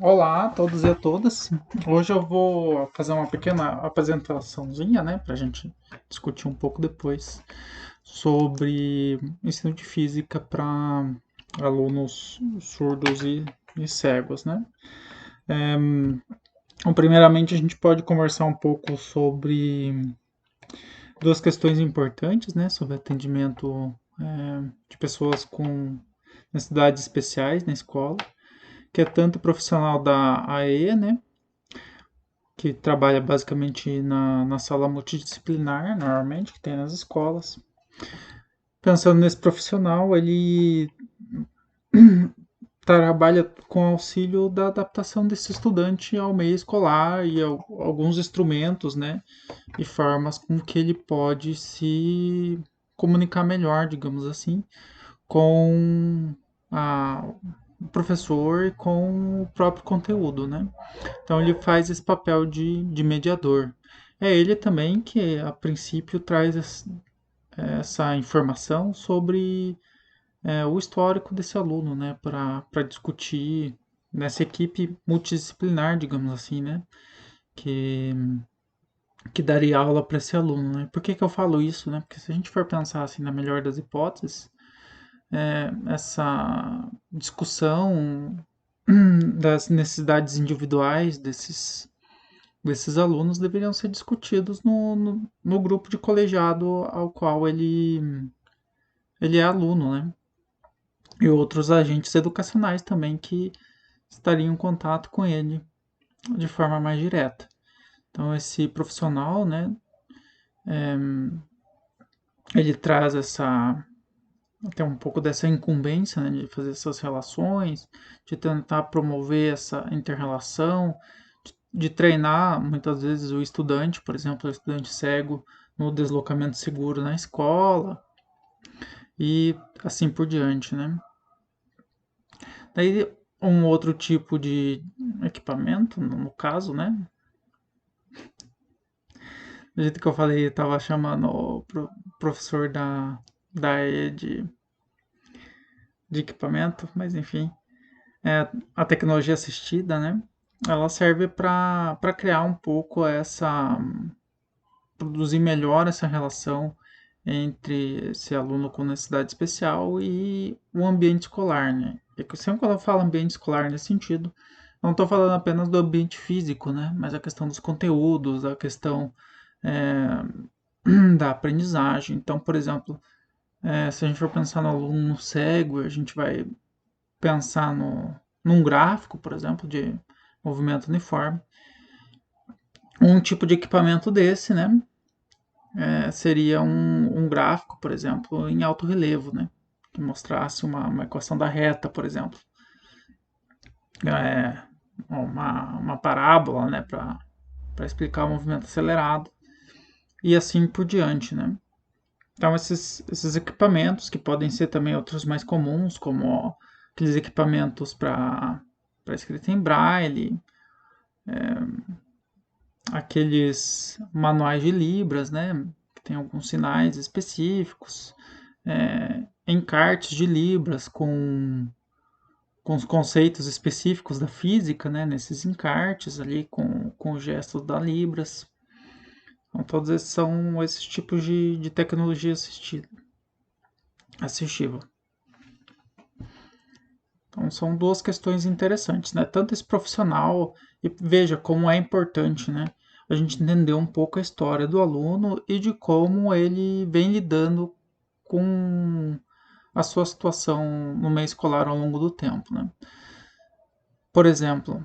Olá a todos e a todas. Hoje eu vou fazer uma pequena apresentaçãozinha, né, para a gente discutir um pouco depois sobre ensino de física para alunos surdos e cegos, né? Então, primeiramente, a gente pode conversar um pouco sobre duas questões importantes, né, sobre atendimento de pessoas com necessidades especiais na escola, que é tanto o profissional da AE, né, que trabalha basicamente na sala multidisciplinar, normalmente, que tem nas escolas. Pensando nesse profissional, ele trabalha com auxílio da adaptação desse estudante ao meio escolar e alguns instrumentos, né, e formas com que ele pode se comunicar melhor, digamos assim, com o professor e com o próprio conteúdo, né? Então ele faz esse papel de mediador. É ele também que, a princípio, traz essa informação sobre o histórico desse aluno, né, para discutir nessa equipe multidisciplinar, digamos assim, né, que, que daria aula para esse aluno, né. Por que, que eu falo isso, né? Porque se a gente for pensar assim na melhor das hipóteses, essa discussão das necessidades individuais desses alunos deveriam ser discutidos no grupo de colegiado ao qual ele é aluno, né? E outros agentes educacionais também que estariam em contato com ele de forma mais direta. Então, esse profissional, né, ele traz até um pouco dessa incumbência, né, de fazer essas relações, de tentar promover essa inter-relação, de treinar muitas vezes o estudante, por exemplo, o estudante cego, no deslocamento seguro na escola e assim por diante, né? Daí um outro tipo de equipamento, no caso, né? Do jeito que eu falei, eu tava chamando o professor da E de equipamento, mas enfim, a tecnologia assistida, né? Ela serve para criar um pouco produzir melhor essa relação entre esse aluno com necessidade especial e o ambiente escolar, né? É que sempre quando eu falo ambiente escolar nesse sentido, não estou falando apenas do ambiente físico, né? Mas a questão dos conteúdos, a questão é, da aprendizagem. Então, por exemplo, se a gente for pensar no aluno cego, a gente vai pensar num gráfico, por exemplo, de movimento uniforme. Um tipo de equipamento desse, né? Seria um gráfico, por exemplo, em alto relevo, né? Que mostrasse uma equação da reta, por exemplo. É, uma parábola, né? Para explicar o movimento acelerado. E assim por diante, né? Então, esses equipamentos, que podem ser também outros mais comuns, como aqueles equipamentos para escrita em braille, aqueles manuais de Libras, né? Que tem alguns sinais específicos, encartes de Libras com os conceitos específicos da física, né? Nesses encartes ali com os gestos da Libras. Então, todos esses são esses tipos de tecnologia assistiva. Então, são duas questões interessantes, né? Tanto esse profissional, e veja como é importante, né? A gente entender um pouco a história do aluno e de como ele vem lidando com a sua situação no meio escolar ao longo do tempo, né? Por exemplo,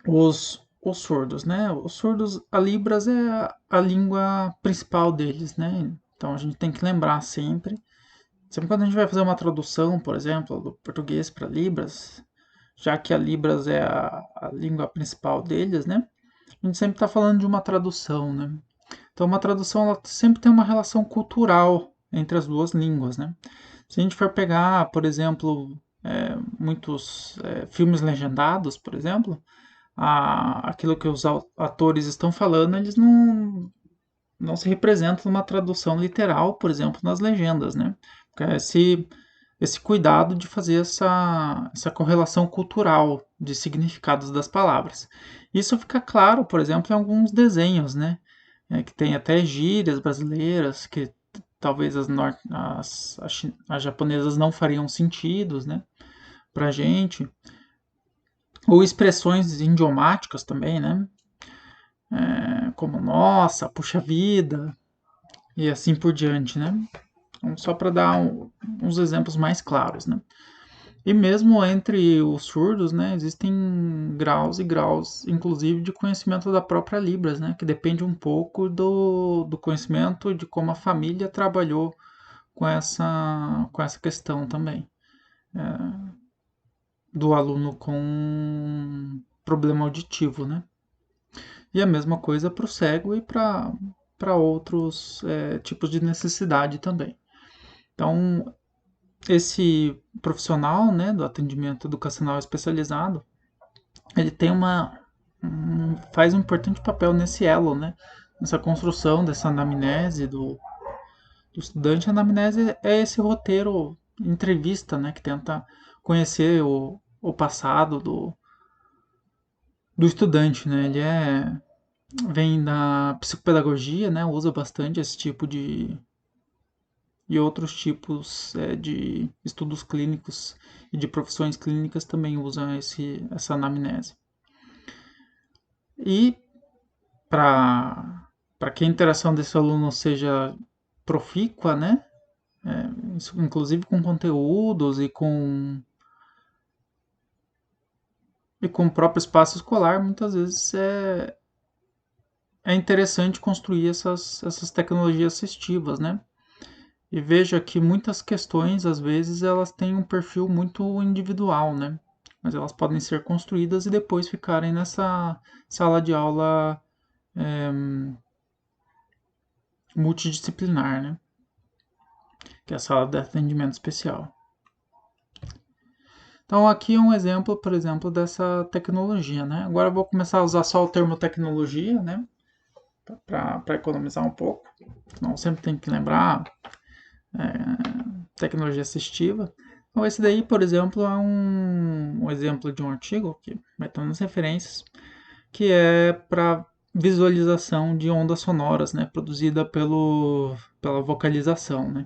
os surdos, né? Os surdos, a Libras é a língua principal deles, né? Então a gente tem que lembrar sempre quando a gente vai fazer uma tradução, por exemplo, do português para Libras, já que a Libras é a língua principal deles, né? A gente sempre está falando de uma tradução, né? Então, uma tradução ela sempre tem uma relação cultural entre as duas línguas, né? Se a gente for pegar, por exemplo, muitos filmes legendados, por exemplo, aquilo que os atores estão falando, eles não se representam numa tradução literal, por exemplo, nas legendas, né? Porque se esse cuidado de fazer essa correlação cultural de significados das palavras. Isso fica claro, por exemplo, em alguns desenhos, né? Que tem até gírias brasileiras que talvez as japonesas não fariam sentidos, né, pra gente. Ou expressões idiomáticas também, né? Como nossa, puxa vida e assim por diante, né? Então, só para dar uns exemplos mais claros, né? E mesmo entre os surdos, né, existem graus e graus, inclusive de conhecimento da própria Libras, né, que depende um pouco do conhecimento de como a família trabalhou com essa questão também, do aluno com problema auditivo, né? E a mesma coisa para o cego e para outros tipos de necessidade também. Então, esse profissional, né, do atendimento educacional especializado, ele tem faz um importante papel nesse elo, né, nessa construção dessa anamnese do estudante. A anamnese é esse roteiro entrevista, né, que tenta conhecer o passado do estudante, né, vem da psicopedagogia, né, usa bastante esse tipo e outros tipos de estudos clínicos e de profissões clínicas também usam essa anamnese. E para que a interação desse aluno seja profícua, né, inclusive com conteúdos e com o próprio espaço escolar, muitas vezes é interessante construir essas tecnologias assistivas, né? E veja que muitas questões, às vezes, elas têm um perfil muito individual, né? Mas elas podem ser construídas e depois ficarem nessa sala de aula multidisciplinar, né? Que é a sala de atendimento especial. Então aqui é um exemplo, por exemplo, dessa tecnologia, né? Agora eu vou começar a usar só o termo tecnologia, né? Para economizar um pouco. Não sempre tem que lembrar tecnologia assistiva. Então, esse daí, por exemplo, é um exemplo de um artigo que vai estar nas referências, que é para visualização de ondas sonoras, né, produzida pela vocalização, né.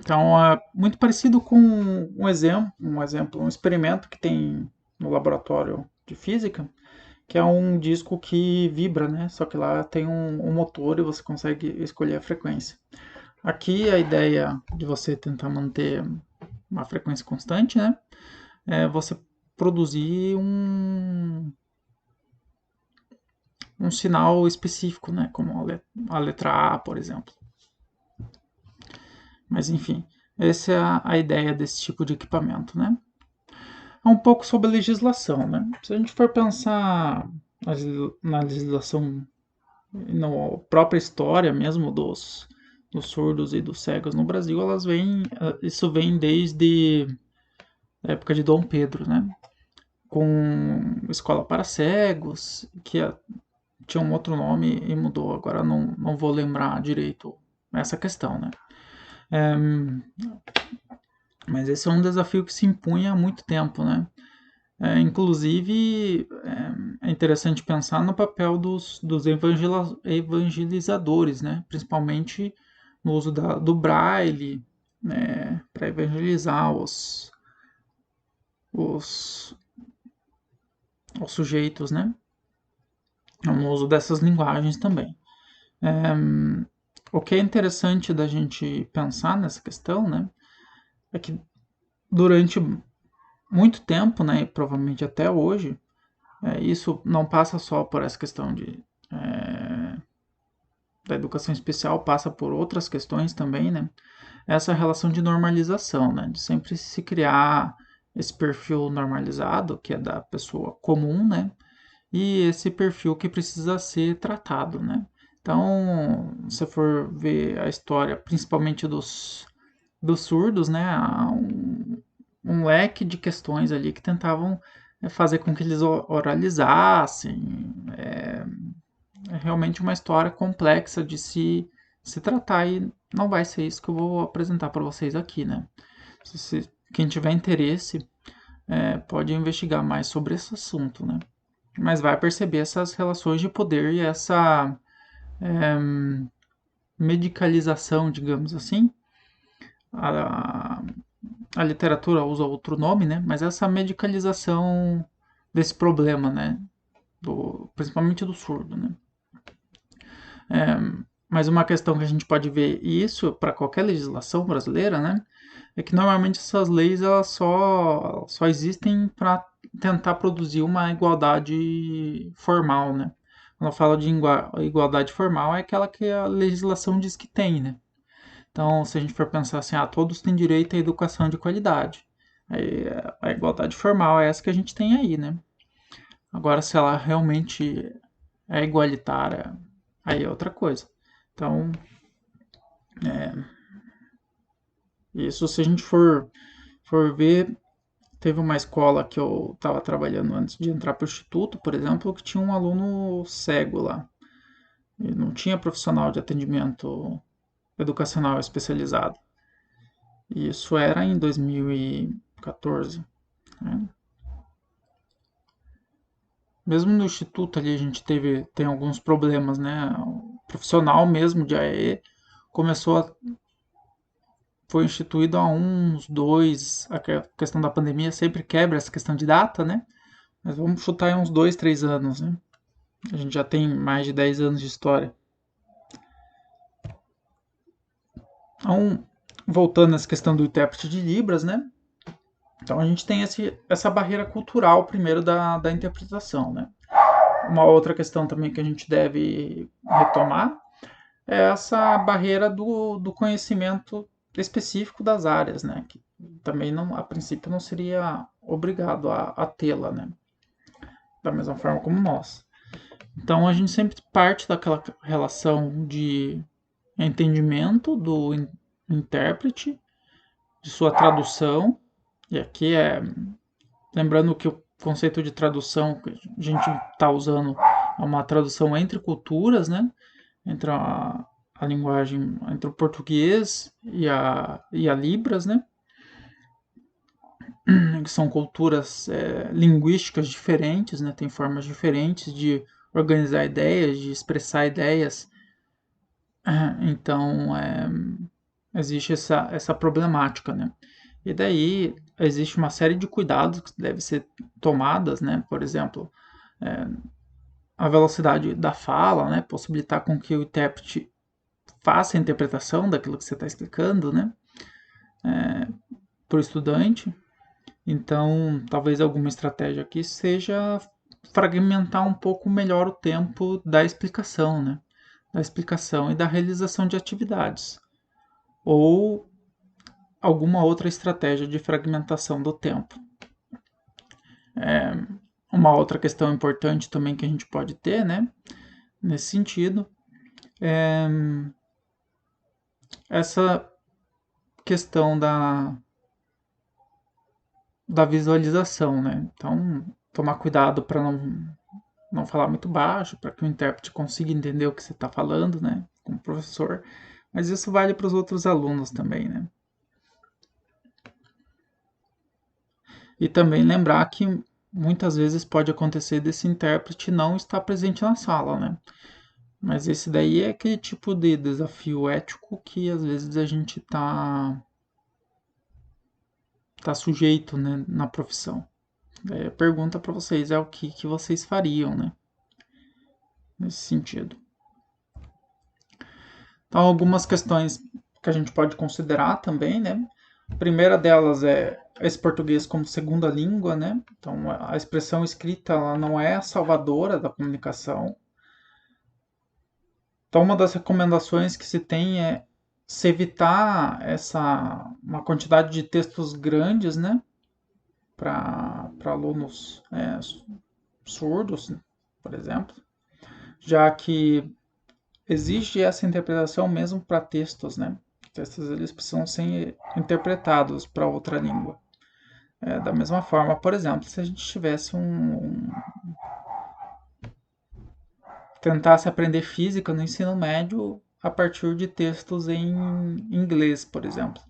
Então, é muito parecido com um experimento que tem no laboratório de física, que é um disco que vibra, né, só que lá tem um motor e você consegue escolher a frequência. Aqui a ideia de você tentar manter uma frequência constante, né? É você produzir um sinal específico, né? Como a letra A, por exemplo. Mas enfim, essa é a ideia desse tipo de equipamento, né? É um pouco sobre a legislação, né? Se a gente for pensar na legislação, na própria história mesmo dos surdos e dos cegos no Brasil, isso vem desde a época de Dom Pedro, né? Com escola para cegos, que tinha um outro nome e mudou, agora não vou lembrar direito essa questão, né? É, mas esse é um desafio que se impunha há muito tempo, né? Inclusive, é interessante pensar no papel dos evangelizadores, né? Principalmente no uso do braille, né? Para evangelizar os, os sujeitos, né? No uso dessas linguagens também. O que é interessante da gente pensar nessa questão, né, é que durante muito tempo, né, e provavelmente até hoje, isso não passa só por essa questão da educação especial, passa por outras questões também, né, essa relação de normalização, né, de sempre se criar esse perfil normalizado, que é da pessoa comum, né, e esse perfil que precisa ser tratado, né. Então, se for ver a história, principalmente dos surdos, né, há um leque de questões ali que tentavam fazer com que eles oralizassem. É realmente uma história complexa de se tratar e não vai ser isso que eu vou apresentar para vocês aqui, né? Quem tiver interesse, pode investigar mais sobre esse assunto, né? Mas vai perceber essas relações de poder e essa medicalização, digamos assim. A, a literatura usa outro nome, né? Mas essa medicalização desse problema, né? Principalmente do surdo, né? Mas uma questão que a gente pode ver, e isso para qualquer legislação brasileira, né? É que normalmente essas leis elas só existem para tentar produzir uma igualdade formal, né? Quando eu falo de igualdade formal, é aquela que a legislação diz que tem, né? Então, se a gente for pensar assim, todos têm direito à educação de qualidade. Aí, a igualdade formal é essa que a gente tem aí, né? Agora, se ela realmente é igualitária, aí é outra coisa. Então, isso se a gente for ver, teve uma escola que eu estava trabalhando antes de entrar para o instituto, por exemplo, que tinha um aluno cego lá. E não tinha profissional de atendimento educacional especializado. E isso era em 2014. Né? Mesmo no instituto ali a gente tem alguns problemas, né? O profissional mesmo de AE começou a, foi instituído há uns dois, a questão da pandemia sempre quebra essa questão de data, né? Mas vamos chutar em uns 2, 3 anos, né? A gente já tem mais de 10 anos de história. Então, voltando nessa questão do intérprete de Libras, né? Então a gente tem essa barreira cultural primeiro da interpretação, né? Uma outra questão também que a gente deve retomar é essa barreira do conhecimento específico das áreas, né? Que também não, a princípio não seria obrigado a tê-la, né? Da mesma forma como nós. Então a gente sempre parte daquela relação de entendimento do intérprete, de sua tradução, e aqui lembrando que o conceito de tradução que a gente está usando é uma tradução entre culturas, né? Entre a linguagem, entre o português e a Libras, né? Que são culturas linguísticas diferentes, né? Tem formas diferentes de organizar ideias, de expressar ideias. Então, existe essa problemática, né? E daí existe uma série de cuidados que devem ser tomadas, né? Por exemplo, a velocidade da fala, né? Possibilitar com que o intérprete faça a interpretação daquilo que você está explicando, né? Para o estudante. Então, talvez alguma estratégia aqui seja fragmentar um pouco melhor o tempo da explicação, né? Da explicação e da realização de atividades. Ou alguma outra estratégia de fragmentação do tempo. Uma outra questão importante também que a gente pode ter, né? Nesse sentido, é essa questão da visualização, né? Então, tomar cuidado para não falar muito baixo, para que o intérprete consiga entender o que você está falando, né? Como professor. Mas isso vale para os outros alunos também, né? E também lembrar que muitas vezes pode acontecer desse intérprete não estar presente na sala, né? Mas esse daí é aquele tipo de desafio ético que às vezes a gente tá sujeito, né, na profissão. Daí a pergunta para vocês é o que vocês fariam, né? Nesse sentido. Então, algumas questões que a gente pode considerar também, né? A primeira delas é esse português como segunda língua, né? Então, a expressão escrita ela não é a salvadora da comunicação. Então, uma das recomendações que se tem é se evitar uma quantidade de textos grandes, né? Para alunos surdos, por exemplo, já que existe essa interpretação mesmo para textos, né? Textos eles precisam ser interpretados para outra língua. Da mesma forma, por exemplo, se a gente tivesse tentasse aprender física no ensino médio, a partir de textos em inglês, por exemplo,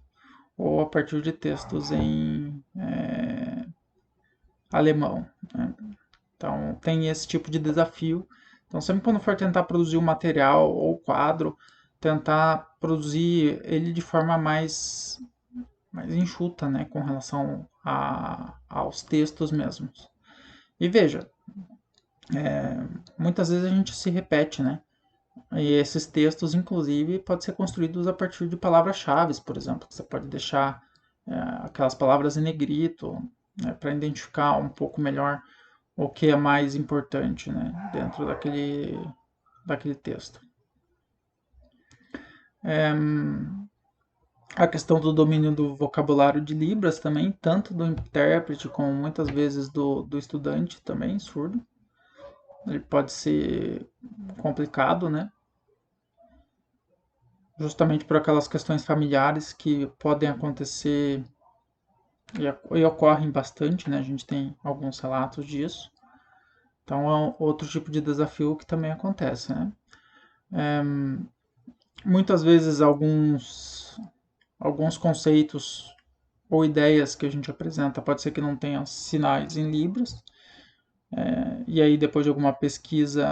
ou a partir de textos em alemão, né? Então, tem esse tipo de desafio. Então, sempre quando for tentar produzir um material ou quadro, tentar produzir ele de forma mais enxuta, né, com relação aos textos mesmos. E veja, muitas vezes a gente se repete, né? E esses textos, inclusive, podem ser construídos a partir de palavras-chave, por exemplo, que você pode deixar aquelas palavras em negrito, né, para identificar um pouco melhor o que é mais importante, né, dentro daquele texto. A questão do domínio do vocabulário de Libras também, tanto do intérprete como muitas vezes do estudante também, surdo. Ele pode ser complicado, né? Justamente por aquelas questões familiares que podem acontecer e ocorrem bastante, né? A gente tem alguns relatos disso. Então é outro tipo de desafio que também acontece, né? Muitas vezes alguns conceitos ou ideias que a gente apresenta pode ser que não tenham sinais em Libras, e aí depois de alguma pesquisa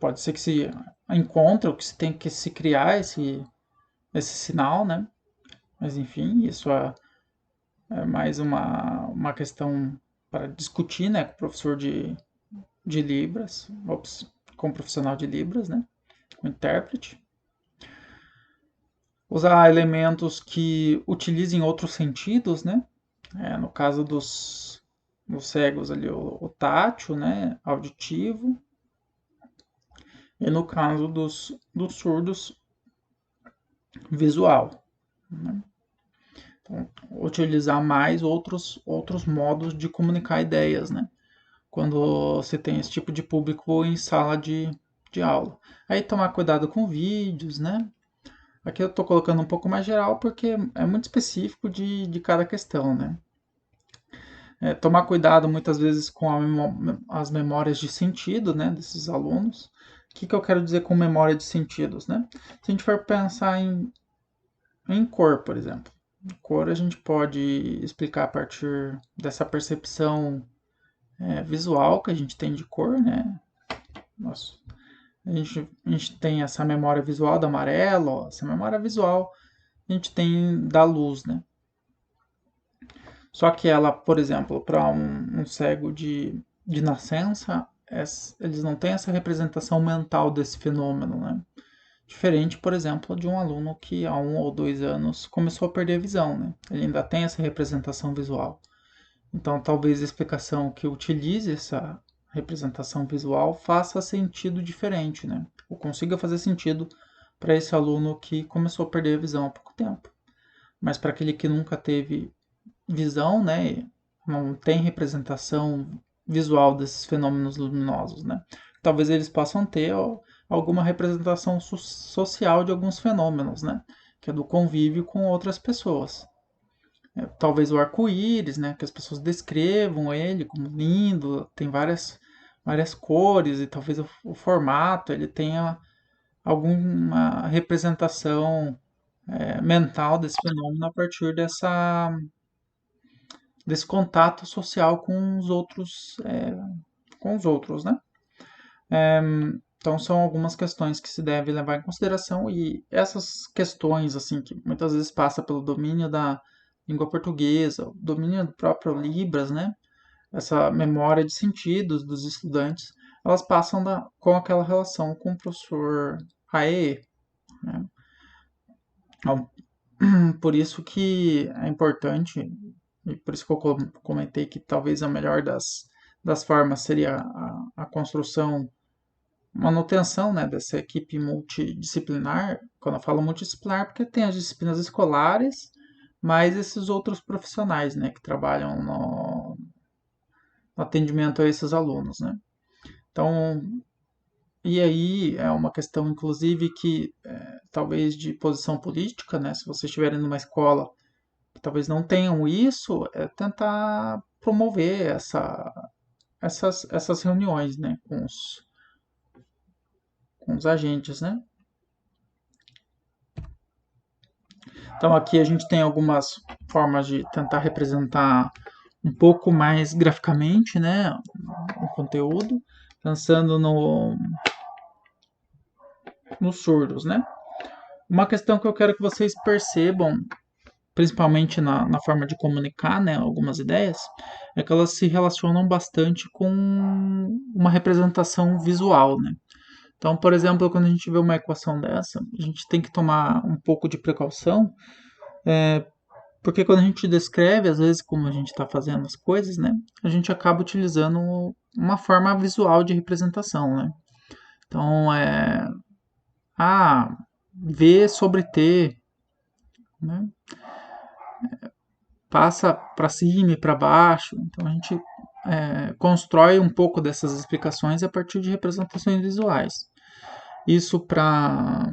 pode ser que se encontre ou que se tem que se criar esse sinal, né? Mas enfim, isso é mais uma questão para discutir, né, com o professor de Libras, com o profissional de Libras, né, com o intérprete. Usar elementos que utilizem outros sentidos, né? No caso dos cegos ali, o tátil, né, auditivo, e no caso dos surdos, visual. Né? Então, utilizar mais outros modos de comunicar ideias, né? Quando você tem esse tipo de público em sala de aula. Aí tomar cuidado com vídeos, né? Aqui eu estou colocando um pouco mais geral porque é muito específico de cada questão, né? Tomar cuidado muitas vezes com as memórias de sentido, né, desses alunos. O que eu quero dizer com memória de sentidos, né? Se a gente for pensar em cor, por exemplo. Cor a gente pode explicar a partir dessa percepção visual que a gente tem de cor, né? Nossa, a gente tem essa memória visual do amarelo, ó, essa memória visual a gente tem da luz, né? Só que ela, por exemplo, para um cego de nascença, eles não têm essa representação mental desse fenômeno, né? Diferente, por exemplo, de um aluno que há 1 ou 2 anos começou a perder a visão, né? Ele ainda tem essa representação visual. Então, talvez a explicação que utilize essa representação visual faça sentido diferente, né? Ou consiga fazer sentido para esse aluno que começou a perder a visão há pouco tempo. Mas para aquele que nunca teve visão, né, não tem representação visual desses fenômenos luminosos, né? Talvez eles possam ter alguma representação social de alguns fenômenos, né? Que é do convívio com outras pessoas. Talvez o arco-íris, né? Que as pessoas descrevam ele como lindo, tem várias cores e talvez o formato ele tenha alguma representação mental desse fenômeno a partir desse contato social com os outros, né? Então são algumas questões que se deve levar em consideração e essas questões assim que muitas vezes passa pelo domínio da língua portuguesa, o domínio do próprio Libras, né? Essa memória de sentidos dos estudantes, elas passam com aquela relação com o professor AE, né? Então, por isso que é importante e por isso que eu comentei que talvez a melhor das formas seria a construção, manutenção, né, dessa equipe multidisciplinar. Quando eu falo multidisciplinar, porque tem as disciplinas escolares, mais esses outros profissionais, né, que trabalham no atendimento a esses alunos, né. Então, e aí é uma questão, inclusive, que talvez de posição política, né, se vocês estiverem numa escola que talvez não tenham isso, é tentar promover essas reuniões, né, com os agentes, né? Então aqui a gente tem algumas formas de tentar representar um pouco mais graficamente, né, o conteúdo, pensando nos surdos, né? Uma questão que eu quero que vocês percebam, principalmente na forma de comunicar, né, algumas ideias, é que elas se relacionam bastante com uma representação visual, né? Então, por exemplo, quando a gente vê uma equação dessa, a gente tem que tomar um pouco de precaução, porque quando a gente descreve, às vezes, como a gente está fazendo as coisas, né, a gente acaba utilizando uma forma visual de representação, né? Então, V sobre T, né? Passa para cima e para baixo. Então, a gente constrói um pouco dessas explicações a partir de representações visuais. Isso para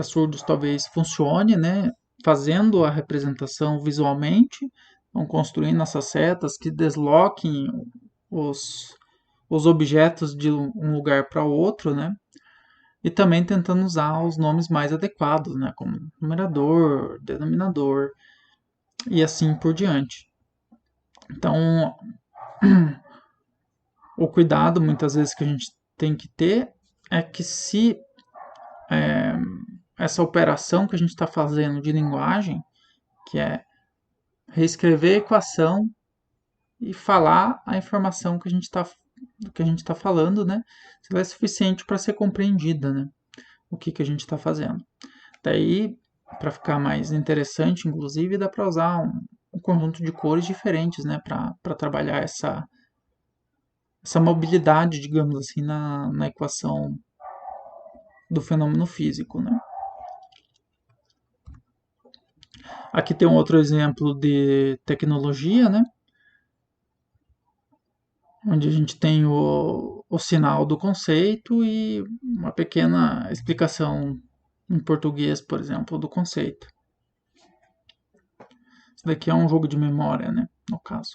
surdos talvez funcione, né? Fazendo a representação visualmente, então construindo essas setas que desloquem os objetos de um lugar para outro, né? E também tentando usar os nomes mais adequados, né? Como numerador, denominador e assim por diante. Então, o cuidado muitas vezes que a gente tem que ter é que se essa operação que a gente está fazendo de linguagem, que é reescrever a equação e falar a informação que a gente está falando, né? Se ela é suficiente para ser compreendida, né? O que a gente está fazendo. Daí, para ficar mais interessante, inclusive, dá para usar um conjunto de cores diferentes, né? Para trabalhar essa mobilidade, digamos assim, na equação do fenômeno físico, né? Aqui tem um outro exemplo de tecnologia, né? Onde a gente tem o sinal do conceito e uma pequena explicação em português, por exemplo, do conceito. Isso daqui é um jogo de memória, né? No caso.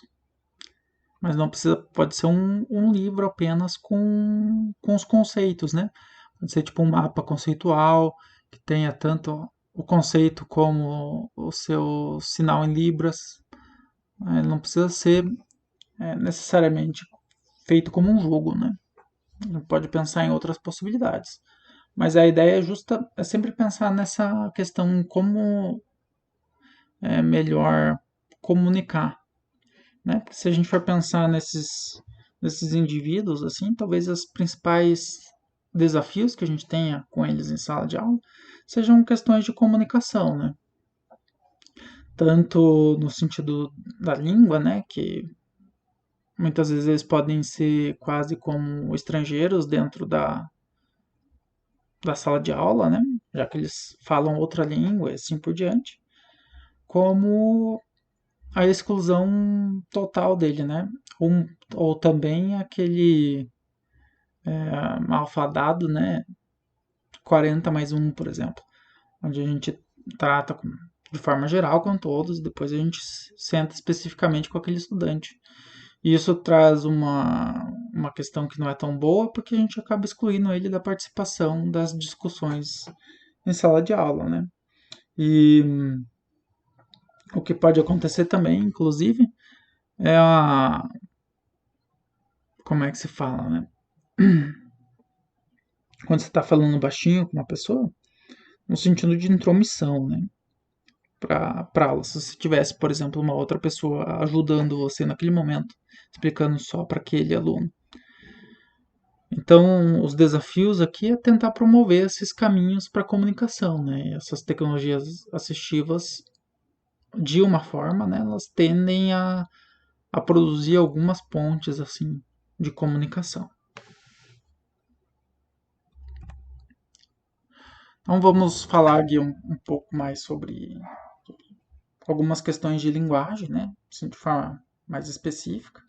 Mas não precisa, pode ser um livro apenas com os conceitos, né? Pode ser tipo um mapa conceitual que tenha tanto o conceito como o seu sinal em libras. Ele não precisa ser necessariamente feito como um jogo, né? Ele pode pensar em outras possibilidades. Mas a ideia é sempre pensar nessa questão em como é melhor comunicar, né? Porque se a gente for pensar nesses indivíduos, assim, talvez os principais desafios que a gente tenha com eles em sala de aula sejam questões de comunicação, né? Tanto no sentido da língua, né? Que muitas vezes eles podem ser quase como estrangeiros dentro da sala de aula, né? Já que eles falam outra língua e assim por diante, como a exclusão total dele, né? Ou também aquele alfadado, né? 40 mais um, por exemplo, onde a gente trata de forma geral com todos, depois a gente senta especificamente com aquele estudante. E isso traz uma questão que não é tão boa, porque a gente acaba excluindo ele da participação das discussões em sala de aula, né? E o que pode acontecer também, inclusive, é como é que se fala, né? Quando você está falando baixinho com uma pessoa, no sentido de intromissão, né? Para aula. Se você tivesse, por exemplo, uma outra pessoa ajudando você naquele momento, explicando só para aquele aluno. Então, os desafios aqui é tentar promover esses caminhos para a comunicação, né? Essas tecnologias assistivas, de uma forma, né, elas tendem a produzir algumas pontes assim de comunicação. Então, vamos falar aqui um pouco mais sobre algumas questões de linguagem, né? Assim, de forma mais específica.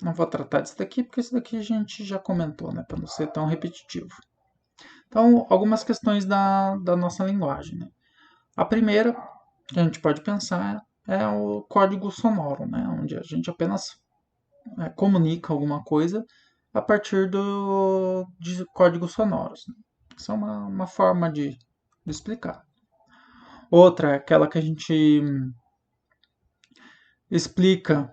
Não vou tratar disso daqui, porque isso daqui a gente já comentou, né? Para não ser tão repetitivo. Então, algumas questões da nossa linguagem. Né? A primeira que a gente pode pensar é o código sonoro, né? Onde a gente apenas comunica alguma coisa a partir de códigos sonoros, né? Isso é uma forma de explicar. Outra é aquela que a gente explica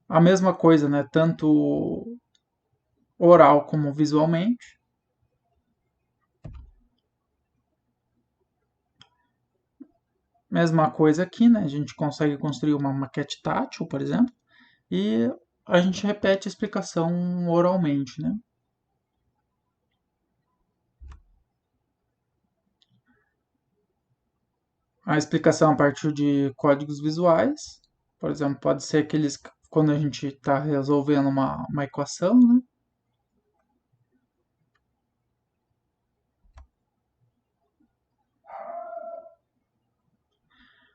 a mesma coisa, né? Tanto oral como visualmente. Mesma coisa aqui, né? A gente consegue construir uma maquete tátil, por exemplo, e a gente repete a explicação oralmente, né? A explicação a partir de códigos visuais, por exemplo, pode ser aqueles quando a gente está resolvendo uma equação, né?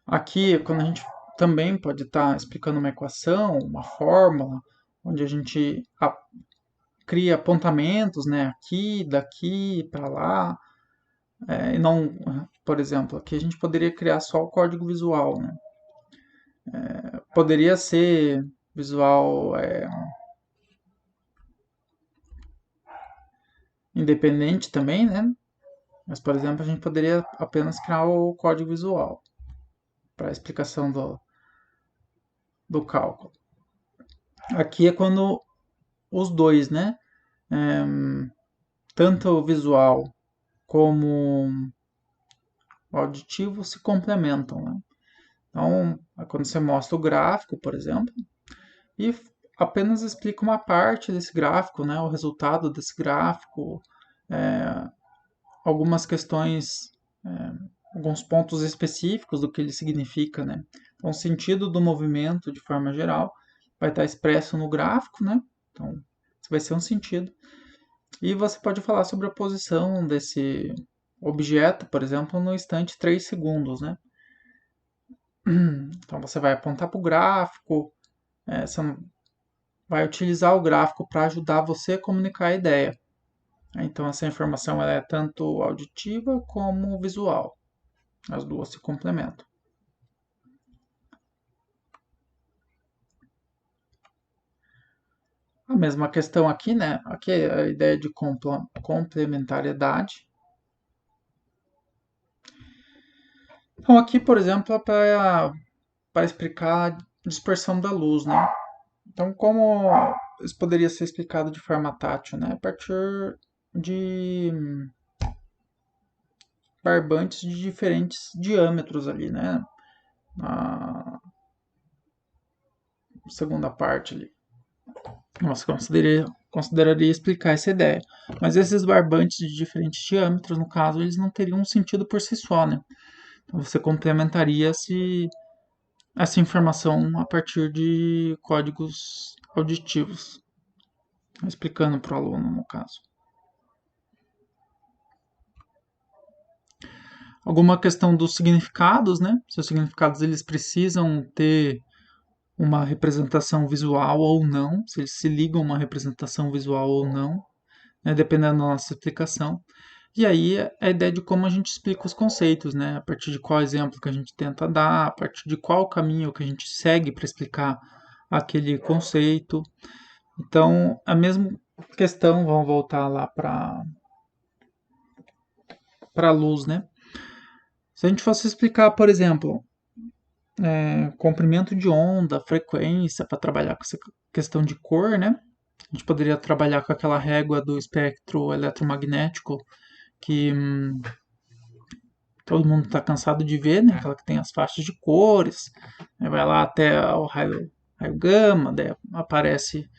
Aqui, quando a gente também pode estar explicando uma equação, uma fórmula, onde a gente cria apontamentos, né? Aqui, daqui, para lá, e não, por exemplo, aqui a gente poderia criar só o código visual, né? Poderia ser visual independente também, né? Mas, por exemplo, a gente poderia apenas criar o código visual para a explicação do cálculo. Aqui é quando os dois, né? É, tanto o visual como o auditivo se complementam, né? Então, é quando você mostra o gráfico, por exemplo, e apenas explica uma parte desse gráfico, né? O resultado desse gráfico, é, algumas questões, é, alguns pontos específicos do que ele significa, né? Então, o sentido do movimento, de forma geral, vai estar expresso no gráfico, né? Então, isso vai ser um sentido. E você pode falar sobre a posição desse objeto, por exemplo, no instante 3 segundos, né? Então, você vai apontar para o gráfico, você vai utilizar o gráfico para ajudar você a comunicar a ideia. Então, essa informação ela é tanto auditiva como visual. As duas se complementam. A mesma questão aqui, né? Aqui é a ideia de complementariedade. Então, aqui, por exemplo, é para explicar a dispersão da luz, né? Então, como isso poderia ser explicado de forma tátil, né? A partir de barbantes de diferentes diâmetros ali, né? Na segunda parte ali. Nossa, consideraria explicar essa ideia. Mas esses barbantes de diferentes diâmetros, no caso, eles não teriam um sentido por si só, né? Então você complementaria essa informação a partir de códigos auditivos, explicando para o aluno, no caso. Alguma questão dos significados, né? Se os significados eles precisam ter uma representação visual ou não, se eles se ligam a uma representação visual ou não, né? Dependendo da nossa explicação. E aí a ideia de como a gente explica os conceitos, né? A partir de qual exemplo que a gente tenta dar, a partir de qual caminho que a gente segue para explicar aquele conceito. Então, a mesma questão, vamos voltar lá para a luz, né? Se a gente fosse explicar, por exemplo, comprimento de onda, frequência, para trabalhar com essa questão de cor, né? A gente poderia trabalhar com aquela régua do espectro eletromagnético que todo mundo está cansado de ver, né? Aquela que tem as faixas de cores, né? Vai lá até o raio gama, daí aparece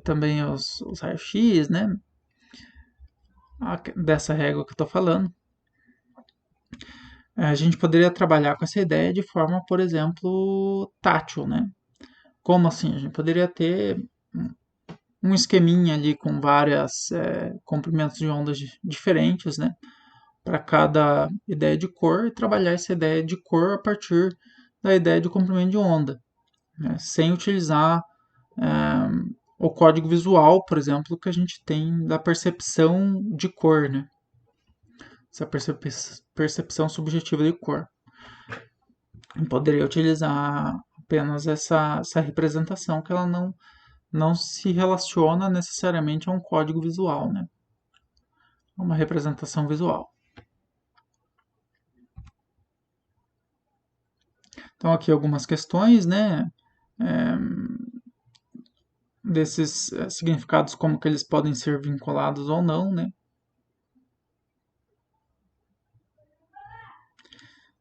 também os raios X, né? Dessa régua que eu estou falando. A gente poderia trabalhar com essa ideia de forma, por exemplo, tátil, né? Como assim? A gente poderia ter um esqueminha ali com várias comprimentos de ondas diferentes, né? Para cada ideia de cor e trabalhar essa ideia de cor a partir da ideia de comprimento de onda, né? Sem utilizar o código visual, por exemplo, que a gente tem da percepção de cor, né? Essa percepção subjetiva de cor. Eu poderia utilizar apenas essa representação que ela não se relaciona necessariamente a um código visual, né? Uma representação visual. Então aqui algumas questões, né? É, desses significados, como que eles podem ser vinculados ou não, né?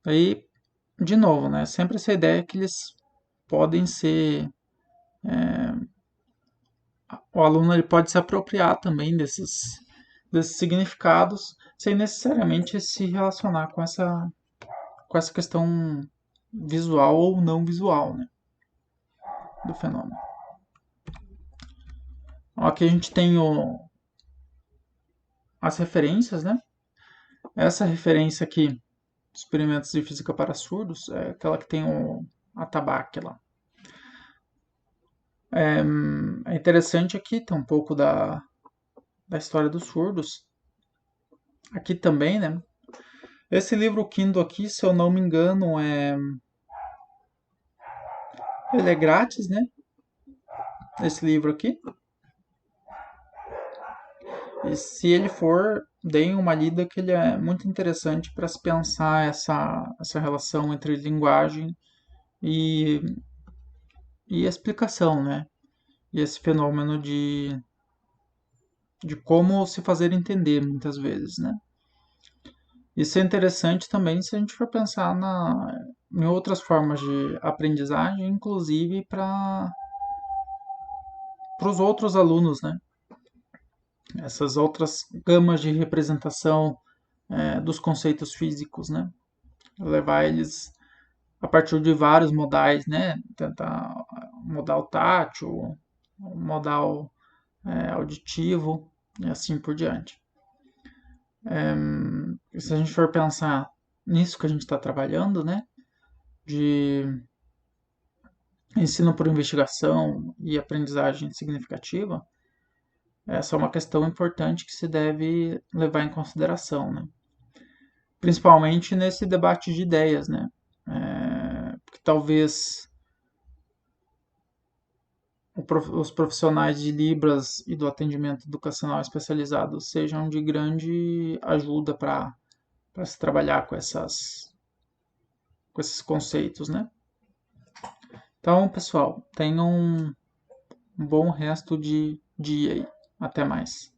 Aí, de novo, né? Sempre essa ideia que eles podem ser, o aluno ele pode se apropriar também desses significados sem necessariamente se relacionar com essa questão visual ou não visual, né, do fenômeno. Aqui a gente tem as referências, né? Essa referência aqui, experimentos de física para surdos, é aquela que tem o atabaque lá. É interessante aqui, tem um pouco da história dos surdos. Aqui também, né? Esse livro Kindle aqui, se eu não me engano, ele é grátis, né? Esse livro aqui. E se ele for, deem uma lida que ele é muito interessante para se pensar essa relação entre linguagem e, e explicação, né? E esse fenômeno de como se fazer entender muitas vezes, né? Isso é interessante também se a gente for pensar em outras formas de aprendizagem, inclusive para os outros alunos, né? Essas outras gamas de representação dos conceitos físicos, né? Levar eles a partir de vários modais, né? Tentar modal tátil, modal auditivo e assim por diante. Se a gente for pensar nisso que a gente está trabalhando, né? De ensino por investigação e aprendizagem significativa, essa é uma questão importante que se deve levar em consideração, né? Principalmente nesse debate de ideias, né? Porque talvez os profissionais de Libras e do atendimento educacional especializado sejam de grande ajuda para se trabalhar com esses conceitos, né? Então, pessoal, tenham um bom resto de dia aí. Até mais.